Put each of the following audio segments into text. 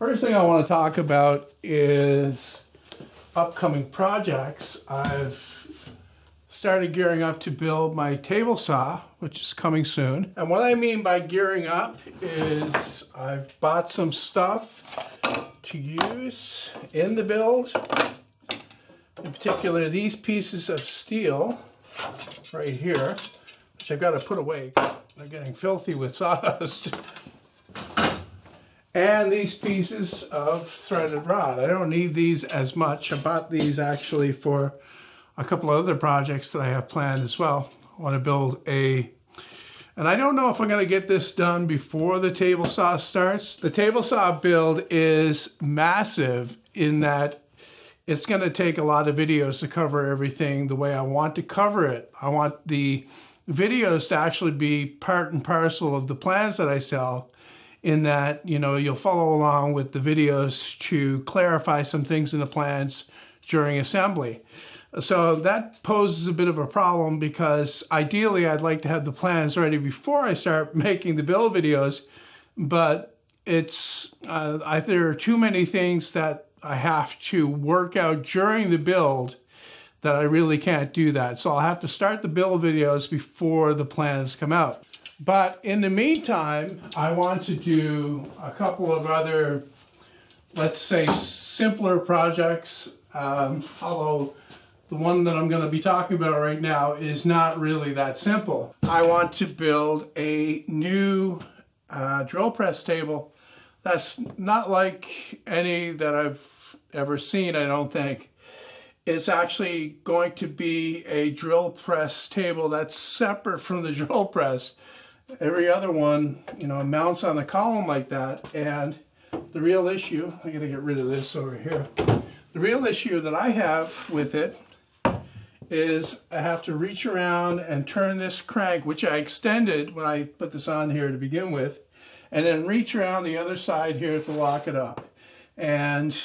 First thing I want to talk about is upcoming projects. I've started gearing up to build my table saw, which is coming soon. And what I mean by gearing up is I've bought some stuff to use in the build. In particular, these pieces of steel right here, which I've got to put away. They're getting filthy with sawdust. And these pieces of threaded rod. I don't need these as much. I bought these actually for a couple of other projects that I have planned as well. I want to build and I don't know if I'm going to get this done before the table saw starts. The table saw build is massive in that it's going to take a lot of videos to cover everything the way I want to cover it. I want the videos to actually be part and parcel of the plans that I sell, in that, you know, you'll follow along with the videos to clarify some things in the plans during assembly. So that poses a bit of a problem because ideally I'd like to have the plans ready before I start making the build videos, but there are too many things that I have to work out during the build that I really can't do that. So I'll have to start the build videos before the plans come out. But in the meantime, I want to do a couple of other, let's say, simpler projects, although the one that I'm going to be talking about right now is not really that simple. I want to build a new drill press table that's not like any that I've ever seen, I don't think. It's actually going to be a drill press table that's separate from the drill press. Every other one, you know, mounts on a column like that, and the real issue, I'm going to get rid of this over here. The real issue that I have with it is I have to reach around and turn this crank, which I extended when I put this on here to begin with, and then reach around the other side here to lock it up. And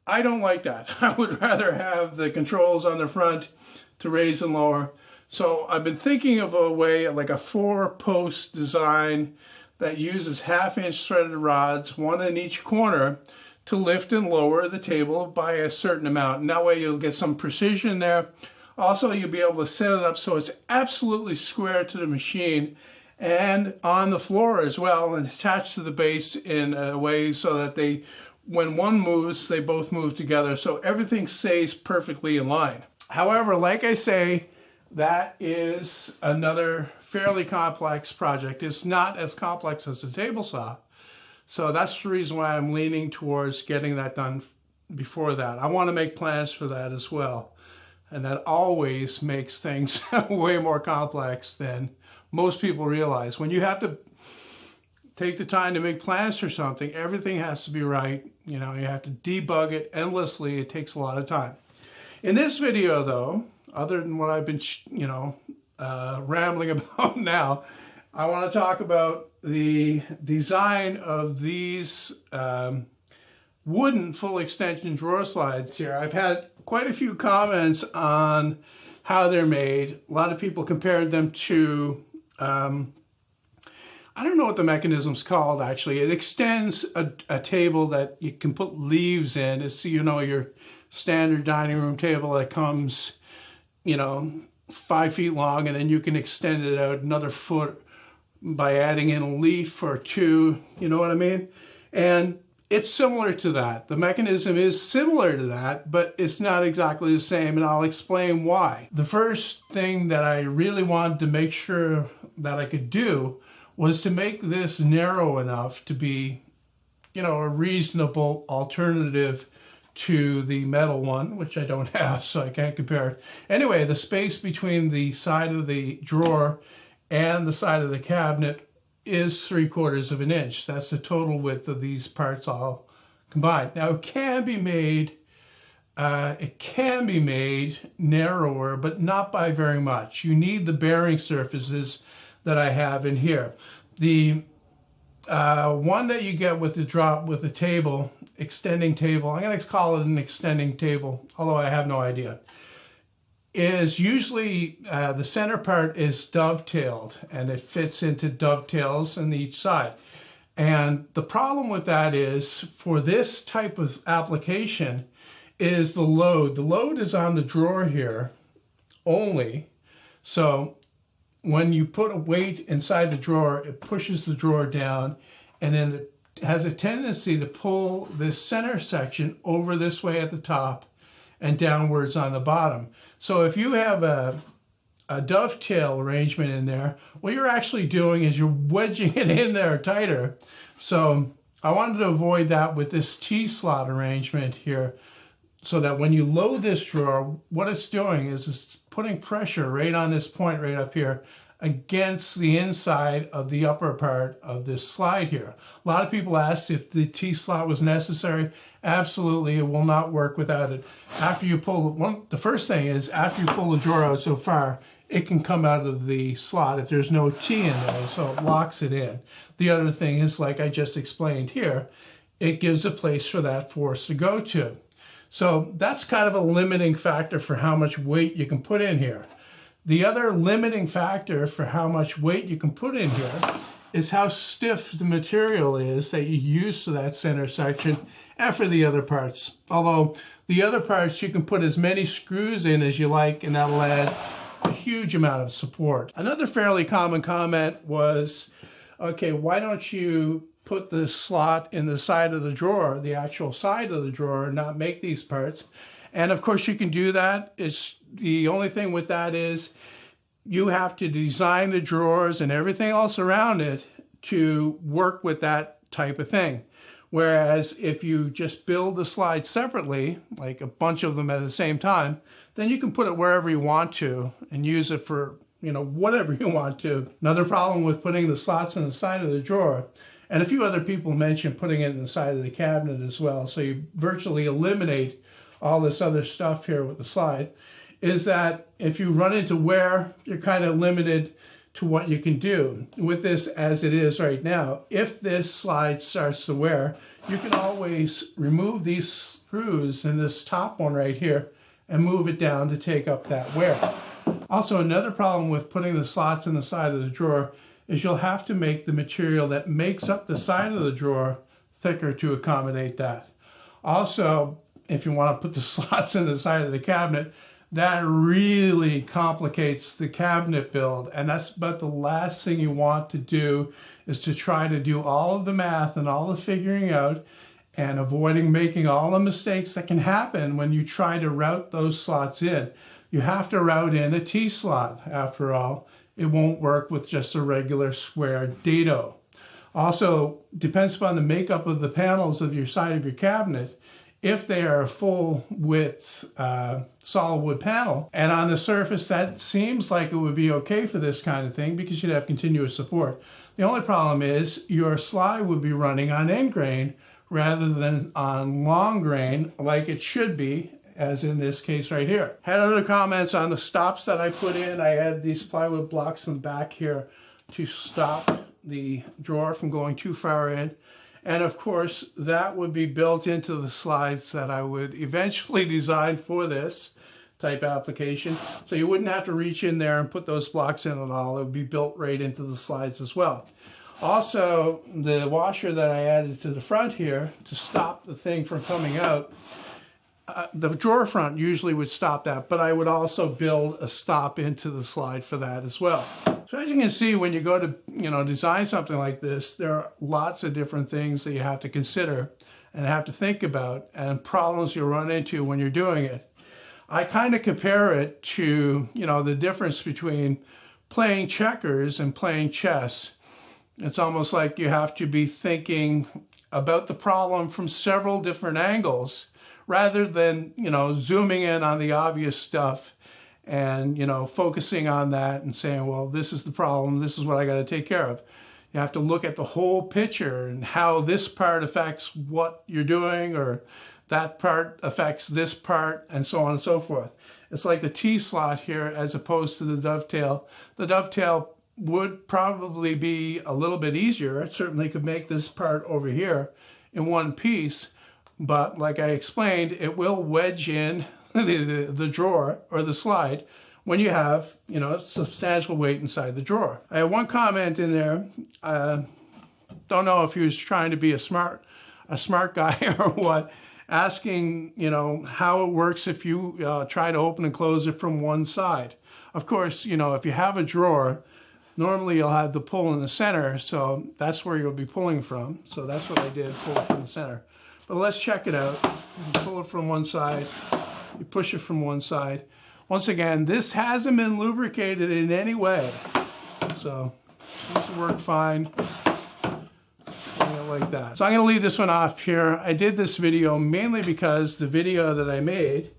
I don't like that. I would rather have the controls on the front to raise and lower. So I've been thinking of a way, like a 4-post design that uses 1/2-inch threaded rods, one in each corner, to lift and lower the table by a certain amount. And that way you'll get some precision there. Also, you'll be able to set it up so it's absolutely square to the machine and on the floor as well, and attached to the base in a way so that when one moves, they both move together. So everything stays perfectly in line. However, like I say, that is another fairly complex project. It's not as complex as the table saw. So that's the reason why I'm leaning towards getting that done before that. I want to make plans for that as well. And that always makes things way more complex than most people realize. When you have to take the time to make plans for something, everything has to be right. You know, you have to debug it endlessly. It takes a lot of time. In this video, though, other than what I've been, rambling about now, I want to talk about the design of these wooden full extension drawer slides here. I've had quite a few comments on how they're made. A lot of people compared them to, I don't know what the mechanism's called actually. It extends a table that you can put leaves in. It's, you know, your standard dining room table that comes, 5 feet long, and then you can extend it out another foot by adding in a leaf or two, you know what I mean? And it's similar to that. The mechanism is similar to that, but it's not exactly the same, and I'll explain why. The first thing that I really wanted to make sure that I could do was to make this narrow enough to be, a reasonable alternative to the metal one, which I don't have, so I can't compare it. Anyway, the space between the side of the drawer and the side of the cabinet is 3/4 of an inch. That's the total width of these parts all combined. Now it can be made narrower, but not by very much. You need the bearing surfaces that I have in here. The one that you get with the table, extending table, I'm going to call it an extending table, although I have no idea, is usually the center part is dovetailed, and it fits into dovetails on each side. And the problem with that is, for this type of application, is the load. The load is on the drawer here only. So when you put a weight inside the drawer, it pushes the drawer down, and then it has a tendency to pull this center section over this way at the top and downwards on the bottom. So if you have a dovetail arrangement in there, what you're actually doing is you're wedging it in there tighter. So I wanted to avoid that with this T-slot arrangement here, so that when you load this drawer, what it's doing is it's putting pressure right on this point right up here against the inside of the upper part of this slide here. A lot of people asked if the T-slot was necessary. Absolutely, it will not work without it. After you pull, the first thing is, after you pull the drawer out so far, it can come out of the slot if there's no T in there, so it locks it in. The other thing is, like I just explained here, it gives a place for that force to go to. So that's kind of a limiting factor for how much weight you can put in here. The other limiting factor for how much weight you can put in here is how stiff the material is that you use for that center section and for the other parts. Although the other parts, you can put as many screws in as you like, and that'll add a huge amount of support. Another fairly common comment was, okay, why don't you put the slot in the side of the drawer, the actual side of the drawer, and not make these parts? And of course you can do that. It's the only thing with that is you have to design the drawers and everything else around it to work with that type of thing. Whereas if you just build the slides separately, like a bunch of them at the same time, then you can put it wherever you want to and use it for, whatever you want to. Another problem with putting the slots in the side of the drawer, and a few other people mentioned putting it in the side of the cabinet as well, so you virtually eliminate all this other stuff here with the slide, is that if you run into wear, you're kind of limited to what you can do. With this as it is right now, if this slide starts to wear, you can always remove these screws in this top one right here and move it down to take up that wear. Also, another problem with putting the slots in the side of the drawer is you'll have to make the material that makes up the side of the drawer thicker to accommodate that. Also, if you want to put the slots in the side of the cabinet, that really complicates the cabinet build. And that's about the last thing you want to do, is to try to do all of the math and all the figuring out and avoiding making all the mistakes that can happen when you try to route those slots in. You have to route in a T-slot, after all. It won't work with just a regular square dado. Also, depends upon the makeup of the panels of your side of your cabinet. If they are a full width solid wood panel, and on the surface that seems like it would be okay for this kind of thing because you'd have continuous support. The only problem is your slide would be running on end grain rather than on long grain like it should be, as in this case right here. Had other comments on the stops that I put in. I had these plywood blocks in the back here to stop the drawer from going too far in. And of course, that would be built into the slides that I would eventually design for this type application. So you wouldn't have to reach in there and put those blocks in at all. It would be built right into the slides as well. Also, the washer that I added to the front here to stop the thing from coming out, the drawer front usually would stop that, but I would also build a stop into the slide for that as well. So as you can see, when you go to design something like this, there are lots of different things that you have to consider and have to think about, and problems you'll run into when you're doing it. I kind of compare it to the difference between playing checkers and playing chess. It's almost like you have to be thinking about the problem from several different angles, rather than zooming in on the obvious stuff and focusing on that and saying, well, this is the problem, this is what I got to take care of. You have to look at the whole picture and how this part affects what you're doing, or that part affects this part, and so on and so forth. It's like the T-slot here as opposed to the dovetail. The dovetail would probably be a little bit easier. It certainly could make this part over here in one piece, but like I explained, it will wedge in the drawer or the slide when you have substantial weight inside the drawer. I have one comment in there. don't know if he was trying to be a smart guy or what, asking, you know, how it works if you try to open and close it from one side. Of course, you know, if you have a drawer, normally you'll have the pull in the center, so that's where you'll be pulling from. So that's what I did, pull it from the center. But let's check it out. You pull it from one side, you push it from one side. Once again, this hasn't been lubricated in any way. So seems to work fine. Like that. So I'm going to leave this one off here. I did this video mainly because the video that I made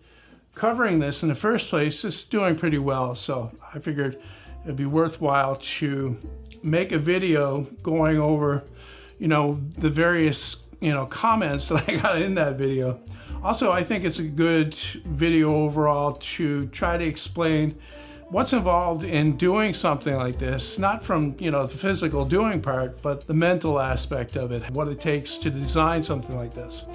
covering this in the first place is doing pretty well. So I figured it'd be worthwhile to make a video going over, you know, the various, you know, comments that I got in that video. Also, I think it's a good video overall to try to explain what's involved in doing something like this, not from, you know, the physical doing part, but the mental aspect of it, what it takes to design something like this.